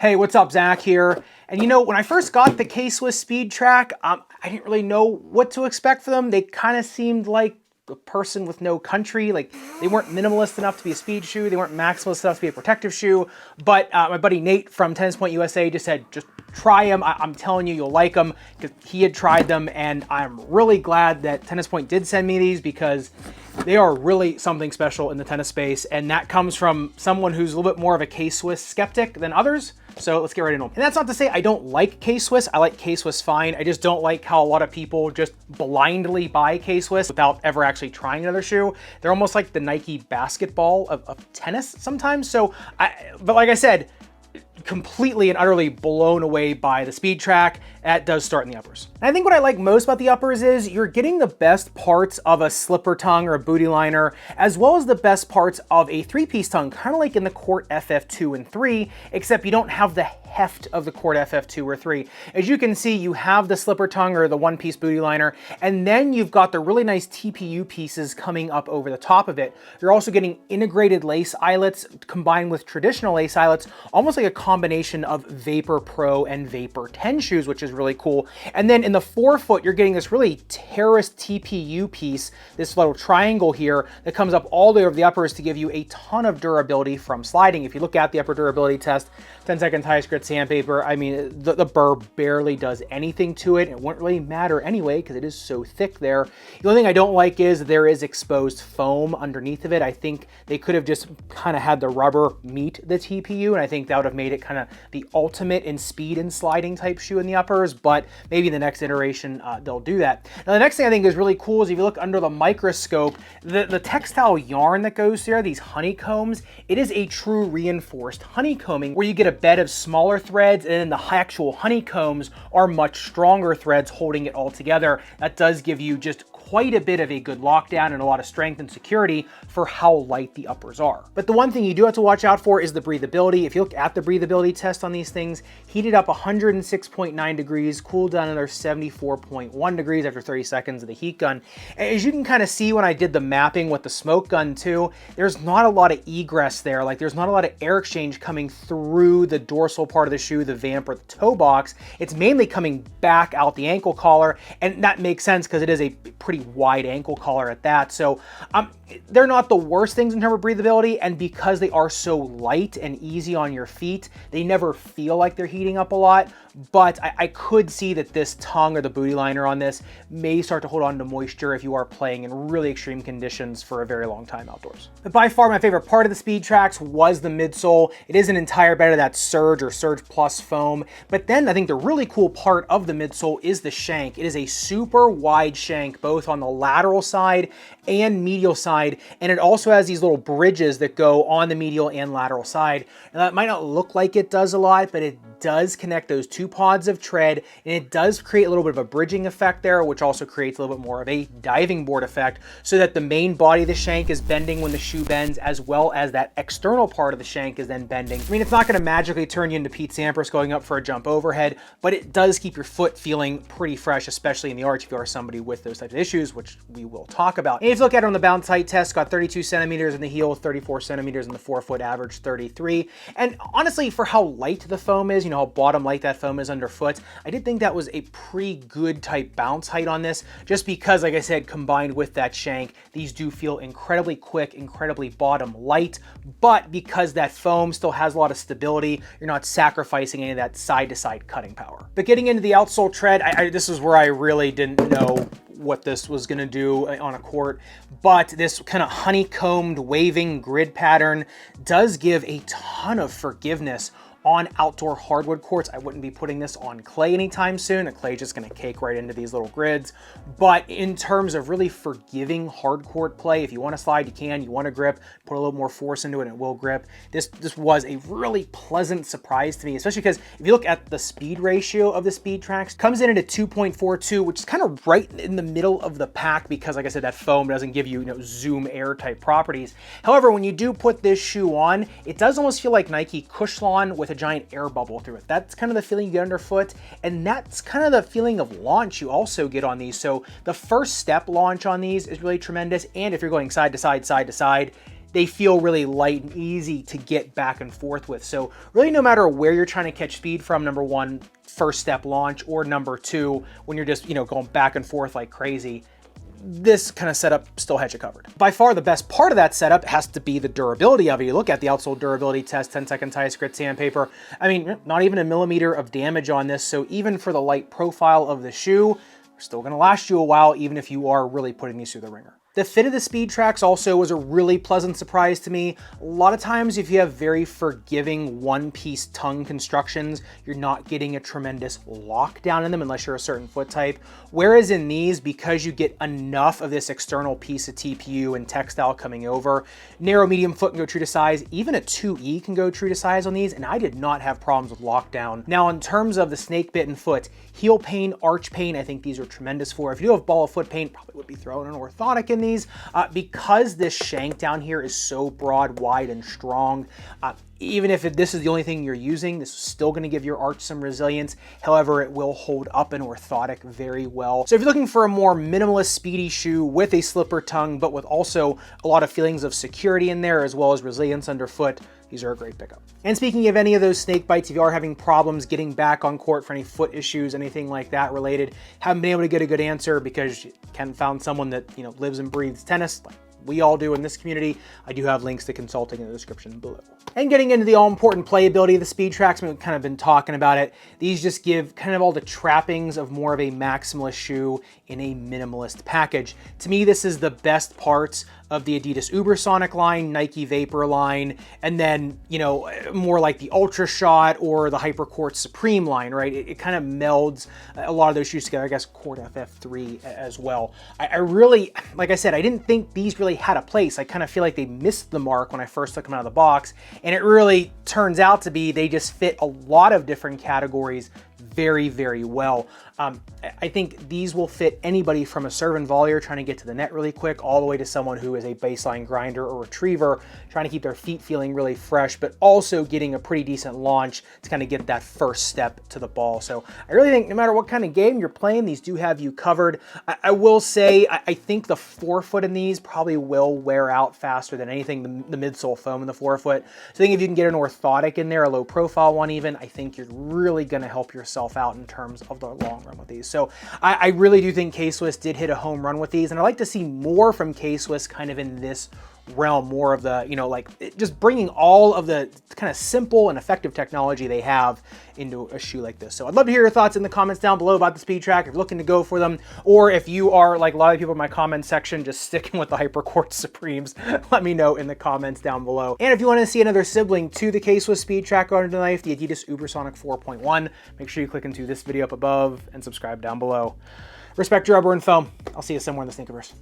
Hey, what's up? Zach here. And you know, when I first got the K-Swiss SpeedTrac, I didn't really know what to expect for them. They kind of seemed like a person with no country. Like, they weren't minimalist enough to be a speed shoe. They weren't maximalist enough to be a protective shoe. But my buddy Nate from Tennis Point USA just said, just try them. I'm telling you, you'll like them, because he had tried them. And I'm really glad that Tennis Point did send me these, because they are really something special in the tennis space. And that comes from someone who's a little bit more of a K-Swiss skeptic than others. So let's get right into them. And that's not to say I don't like K-Swiss. I like K-Swiss fine. I just don't like how a lot of people just blindly buy K-Swiss without ever actually trying another shoe. They're almost like the Nike basketball of tennis sometimes. But like I said, completely and utterly blown away by the SpeedTrac. That does start in the uppers. And I think what I like most about the uppers is you're getting the best parts of a slipper tongue or a booty liner, as well as the best parts of a three-piece tongue, kind of like in the Court FF2 and 3, except you don't have the heft of the Court FF2 or 3. As you can see, you have the slipper tongue or the one-piece booty liner, and then you've got the really nice TPU pieces coming up over the top of it. You're also getting integrated lace eyelets combined with traditional lace eyelets, almost like a combination of Vapor Pro and Vapor 10 shoes, which is really cool. And then in the forefoot, you're getting this really terraced TPU piece, this little triangle here that comes up all the way over the uppers to give you a ton of durability from sliding. If you look at the upper durability test, 10-second tie grit sandpaper, I mean, the burr barely does anything to it. It wouldn't really matter anyway, because it is so thick there. The only thing I don't like is there is exposed foam underneath of it. I think they could have just kind of had the rubber meet the TPU, and I think that would have made it kind of the ultimate in speed and sliding type shoe in the uppers, but maybe in the next iteration they'll do that. Now the next thing I think is really cool is if you look under the microscope, the textile yarn that goes there, these honeycombs, it is a true reinforced honeycombing where you get a bed of smaller threads, and then the actual honeycombs are much stronger threads holding it all together. That does give you just quite a bit of a good lockdown and a lot of strength and security for how light the uppers are. But the one thing you do have to watch out for is the breathability. If you look at the breathability test on these things, heated up 106.9 degrees, cooled down another 74.1 degrees after 30 seconds of the heat gun. As you can kind of see when I did the mapping with the smoke gun too, there's not a lot of egress there. Like, there's not a lot of air exchange coming through the dorsal part of the shoe, the vamp or the toe box. It's mainly coming back out the ankle collar, and that makes sense because it is a pretty wide ankle collar at that. So they're not the worst things in terms of breathability, and because they are so light and easy on your feet, they never feel like they're heating up a lot. But I could see that this tongue or the booty liner on this may start to hold on to moisture if you are playing in really extreme conditions for a very long time outdoors. But by far my favorite part of the SpeedTracs was the midsole. It is an entire bed of that Surge or Surge Plus foam. But then I think the really cool part of the midsole is the shank. It is a super wide shank, both on the lateral side and medial side. And it also has these little bridges that go on the medial and lateral side. Now that might not look like it does a lot, but it does connect those two pods of tread, and it does create a little bit of a bridging effect there, which also creates a little bit more of a diving board effect, so that the main body of the shank is bending when the shoe bends, as well as that external part of the shank is then bending. I mean, it's not going to magically turn you into Pete Sampras going up for a jump overhead, but it does keep your foot feeling pretty fresh, especially in the arch if you are somebody with those types of issues, which we will talk about. And if you look at it on the bounce height test, got 32 centimeters in the heel, 34 centimeters in the forefoot, average 33. And honestly, for how light the foam is, you know, how bottom light that foam is underfoot, I did think that was a pretty good type bounce height on this, just because, like I said, combined with that shank, these do feel incredibly quick, incredibly bottom light, but because that foam still has a lot of stability, you're not sacrificing any of that side-to-side cutting power. But getting into the outsole tread, this is where I really didn't know what this was going to do on a court, but this kind of honeycombed waving grid pattern does give a ton of forgiveness on outdoor hardwood courts. I wouldn't be putting this on clay anytime soon. The clay is just going to cake right into these little grids. But in terms of really forgiving hard court play, if you want to slide, you can. You want to grip, put a little more force into it, and it will grip. This was a really pleasant surprise to me, especially because if you look at the speed ratio of the SpeedTracs, comes in at a 2.42, which is kind of right in the middle of the pack because, like I said, that foam doesn't give you, zoom air type properties. However, when you do put this shoe on, it does almost feel like Nike Cushlon with a giant air bubble through it. That's kind of the feeling you get underfoot, and that's kind of the feeling of launch you also get on these. So the first step launch on these is really tremendous, and if you're going side to side, they feel really light and easy to get back and forth with. So really, no matter where you're trying to catch speed from, number one, first step launch, or number two, when you're just, going back and forth like crazy, this kind of setup still has you covered. By far the best part of that setup has to be the durability of it. You look at the Outsole durability test, 10-second tire grit sandpaper. I mean, not even a millimeter of damage on this. So even for the light profile of the shoe, they're still gonna last you a while, even if you are really putting these through the ringer. The fit of the SpeedTracs also was a really pleasant surprise to me. A lot of times if you have very forgiving one-piece tongue constructions, you're not getting a tremendous lockdown in them unless you're a certain foot type. Whereas in these, because you get enough of this external piece of TPU and textile coming over, narrow medium foot can go true to size, even a 2E can go true to size on these, and I did not have problems with lockdown. Now in terms of the snake bitten foot, heel pain, arch pain, I think these are tremendous for. If you have ball of foot pain, probably would be throwing an orthotic in these. Because this shank down here is so broad, wide, and strong, even if this is the only thing you're using, this is still going to give your arch some resilience. However, it will hold up an orthotic very well. So if you're looking for a more minimalist, speedy shoe with a slipper tongue, but with also a lot of feelings of security in there, as well as resilience underfoot, these are a great pickup. And speaking of any of those snake bites, if you are having problems getting back on court for any foot issues, anything like that related, haven't been able to get a good answer because you haven't found someone that lives and breathes tennis, like we all do in this community, I do have links to consulting in the description below. And getting into the all-important playability of the SpeedTracs, we've kind of been talking about it. These just give kind of all the trappings of more of a maximalist shoe in a minimalist package. To me, this is the best parts of the Adidas Ubersonic line, Nike Vapor line, and then, more like the Ultra Shot or the Hypercourt Supreme line, right? It kind of melds a lot of those shoes together, I guess Court FF3 as well. I really, like I said, I didn't think these really had a place. I kind of feel like they missed the mark when I first took them out of the box, and it really turns out to be they just fit a lot of different categories very, very well. I think these will fit anybody from a serve and volleyer trying to get to the net really quick, all the way to someone who is a baseline grinder or retriever trying to keep their feet feeling really fresh, but also getting a pretty decent launch to kind of get that first step to the ball. So I really think no matter what kind of game you're playing, these do have you covered. I will say, I think the forefoot in these probably will wear out faster than anything, the midsole foam in the forefoot. So I think if you can get an orthotic in there, a low profile one even, I think you're really gonna help yourself out in terms of the long run with these. So I really do think K-Swiss did hit a home run with these, and I'd like to see more from K-Swiss kind of in this realm, more of the, just bringing all of the kind of simple and effective technology they have into a shoe like this. So I'd love to hear your thoughts in the comments down below about the SpeedTrac, if you're looking to go for them, or if you are like a lot of people in my comment section, just sticking with the Hypercourt Supremes, let me know in the comments down below. And if you want to see another sibling to the K-Swiss SpeedTrac under the knife, the Adidas Ubersonic 4.1, make sure you click into this video up above and subscribe down below. Respect your rubber and foam. I'll see you somewhere in the Sneakerverse.